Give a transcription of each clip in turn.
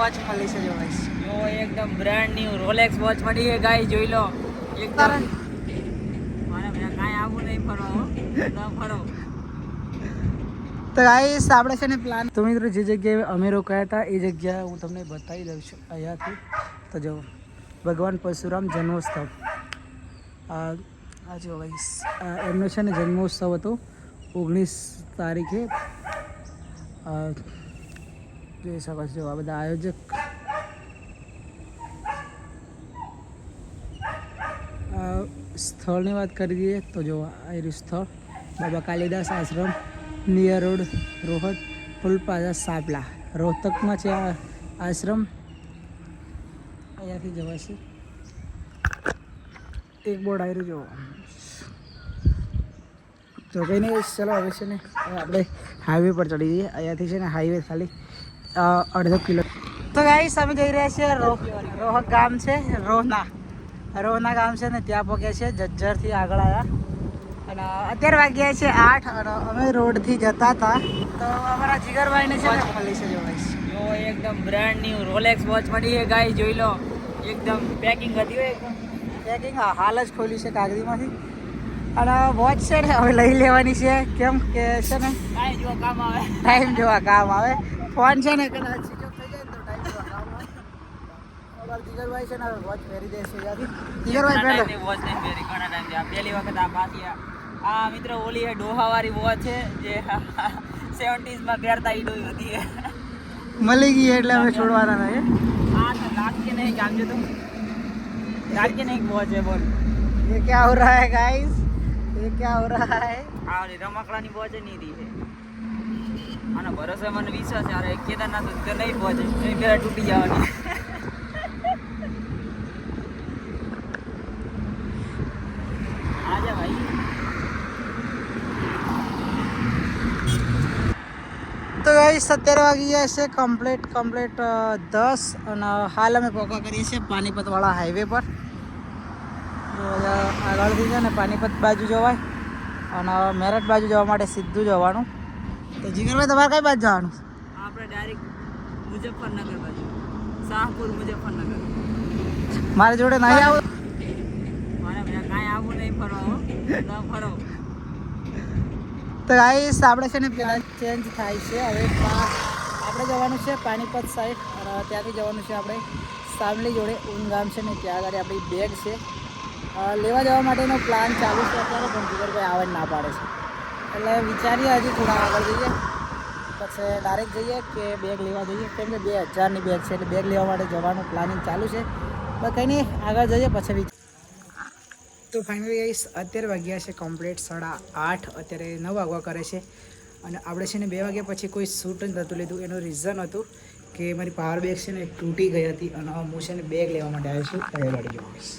Watch મળી છે જો ગાઈસ, જો એકદમ બ્રાન્ડ ન્યુ રોલેક્સ વોચ મળી છે ગાઈસ, જોઈ લો. એકદમ મારા ભાઈ કાંઈ આવું નહીં ફરવા હો, ના ફરો. તો ગાઈસ આપણે છે ને પ્લાન તો મિત્રો જે જગ્યાએ અમે રોકાયા હતા એ જગ્યા હું તમને બતાવી દઉં છું અહીંયાથી. તો જો ભગવાન પરશુરામ જન્મોત્સવ, આ જો ગાઈસ એમનો છે ને જન્મોત્સવ હતો 19 તારીખે. જોઈ શકો છો આ બધા આયોજક. સ્થળની વાત કરી દઈએ તો જો આ સ્થળ બાબા કાલિદાસ આશ્રમ, નિયર રોડ, રોહત, પુલ પ્લાઝા, સાપલા, રોહતકમાં છે આ આશ્રમ. અહીંયાથી જવાશે. એક બોર્ડ આવ્યું જો. તો કંઈ નહીં ચલો હવે છે ને આપણે હાઈવે પર ચડી જઈએ. અહીંયાથી છે ને હાઈવે ખાલી 1.5 કિલો. તો ગાઈસ અમે જઈ રહ્યા છીએ રોહક ગામ છે, રોહના ગામ છે ને ત્યાં પહોંચ્યા છે. જજ્જરથી આગળ આવ્યા અને અત્યારે વાગ્યા છે 8 અને અમે રોડથી જતા હતા તો અમારા જીગરભાઈને છે ને મળી છે જો ગાઈસ. જો એકદમ બ્રાન્ડ ન્યુ રોલેક્સ વોચ મળી છે ગાઈસ, જોઈ લો. એકદમ પેકિંગ હતી હોય, એકદમ પેકિંગ હાલ જ ખોલી છે કાગડીમાંથી. અને વોચ છે ને હવે લઈ લેવાની છે, કેમ કે છે ને કાંઈ જો કામ આવે, ટાઈમ જોવા કામ આવે. ફોન છે ને કદાચ સ્વિચ ઓફ થઈ જાય ને તો ટાઈમ જોવા કામ આવે. અમારા જીગરભાઈ છે ને હવે વોચ પહેરી દેશે ત્યાંથી. જીગરભાઈ પહેલો વોચ નહીં પહેરી ઘણા ટાઈમથી. આ પહેલી વખત આ પાછી આ મિત્ર ઓલી છે ડોહાવાળી વોચ છે જે 70s પહેરતા ઈ ડોઈ હતી. મળી ગઈ એટલે અમે છોડવાના નહીં. આ તો લાગે નહીં, જાણજો તું લાગે નહીં વોચ છે. બોલ ये क्या हो रहा है गाइस, ये क्या हो रहा है? આ ઓલી રમકડાની વોચ નહીં દી છે. આનો ભરોસે મને વિશ્વાસ છે. અરે કેદારનાથ તો નહીં પહોંચે, એની પહેલા તૂટી જવાની. આજા ભાઈ. તો ગાઈસ 17 વાગી ગયા છે કમ્પ્લીટ 10 અને હાલ અમે પોકા કરીએ છીએ પાનીપતવાળા હાઈવે પર. આગળથી છે ને પાનીપત બાજુ જવાય અને મેરઠ બાજુ જવા માટે સીધું જવાનું. તો જીગરભાઈ તમારે કઈ બાજુ જવાનું? આપણે ડાયરેક્ટ મુઝફ્ફરનગર બાજુ, શાહપુર મુઝફ્ફરનગર. મારી જોડે નહીં આવું? મારા ભાઈ કાંઈ આવું નહીં ફરવા હો, ના ફરો. તો ગાઈસ આપણે છે ને પેલા ચેન્જ થાય છે. હવે આપણે જવાનું છે પાનીપત સાઈડ અને ત્યાંથી જવાનું છે આપણે સાવલી જોડે ઊન ગામ છે ને ત્યાં આગળ આપણી બેગ છે લેવા જવા માટેનો પ્લાન ચાલુ છે અત્યારે, પણ જીગરભાઈ આવવા ના પાડે છે. એટલે વિચારીએ હજી થોડા આગળ જઈએ પછી ડાયરેક્ટ જઈએ કે બેગ લેવા જઈએ, કેમ કે 2000ની બેગ છે એટલે બેગ લેવા માટે જવાનું પ્લાનિંગ ચાલુ છે. તો કંઈ નહીં આગળ જઈએ પછી. તો ફાઇનલી ગાઈસ અત્યારે વાગ્યા છે કમ્પ્લીટ 8:30. અત્યારે 9 વાગવા કરે છે અને આપણે છે ને 2 વાગ્યા પછી કોઈ શૂટ જ નહોતું લીધું. એનું રીઝન હતું કે મારી પાવર બેગ છે ને તૂટી ગઈ હતી અને હું છે ને બેગ લેવા માટે આવ્યો છું. હવે ગાડી જોઈશ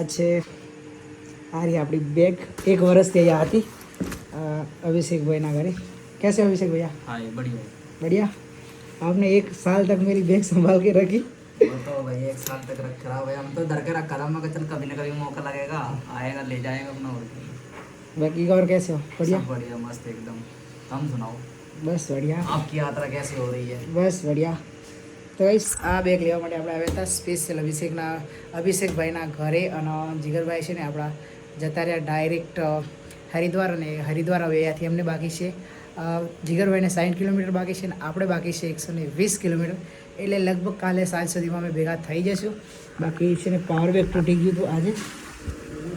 આ છે આ રહી આપણી બેગ. 1 વર્ષથી અહીંયા હતી अभिषेक भाई ना घरे. कैसे हो अभिषेक भैया? हाँ ये बढ़िया बढ़िया. आपने 1 साल तक मेरी बैग संभाल के रखी. वो तो भाई 1 साल तक रखा हुआ है, हम तो डर के रखा था, मगर चल कभी ना कभी मौका लगेगा, आएगा ले जाएगा अपना. और बाकी और कैसे हो? बढ़िया बढ़िया मस्त एकदम. हम सुनाओ. बस बढ़िया. आपकी यात्रा कैसी हो रही है? बस बढ़िया. તો ગાઈસ આ બેગ લેવા માટે આપણે આવ્યા હતા સ્પેશિયલ અભિષેકભાઈના ઘરે. અને જીગરભાઈ છે ને આપણા જતા રહ્યા ડાયરેક્ટ હરિદ્વાર, અને હરિદ્વાર હવે અહીંયાથી અમને બાકી છે જીગરભાઈને 60 કિલોમીટર બાકી છે ને આપણે બાકી છે 120 કિલોમીટર. એટલે લગભગ કાલે સાંજ સુધીમાં અમે ભેગા થઈ જઈશું. બાકી છે ને પાવર બેગ તૂટી ગયું હતું આજે,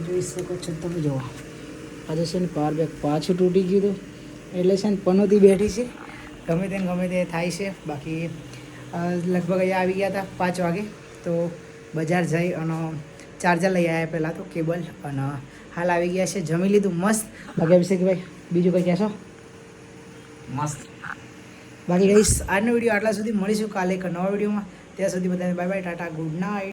જોઈ શકો છો તમે. જુઓ આજે છે ને પાવર બેગ પાછું તૂટી ગયું હતું એટલે છે ને પનોતી બેઠી છે. ગમે તે થાય છે. બાકી લગભગ અહીંયા આવી ગયા હતા 5 વાગે તો બજાર જઈ અને ચાર્જર લઈ આવ્યા પહેલાં તો કેબલ, અને હાલ આવી ગયા છે. જમી લીધું મસ્ત. બાકી અભિષેકભાઈ બીજું કંઈ કહેશો? મસ્ત. બાકી ગઈશ આજનો વિડીયો આટલા સુધી. મળીશું કાલે એક નવા વિડીયોમાં. ત્યાં સુધી બધાને bye bye, Tata, good night.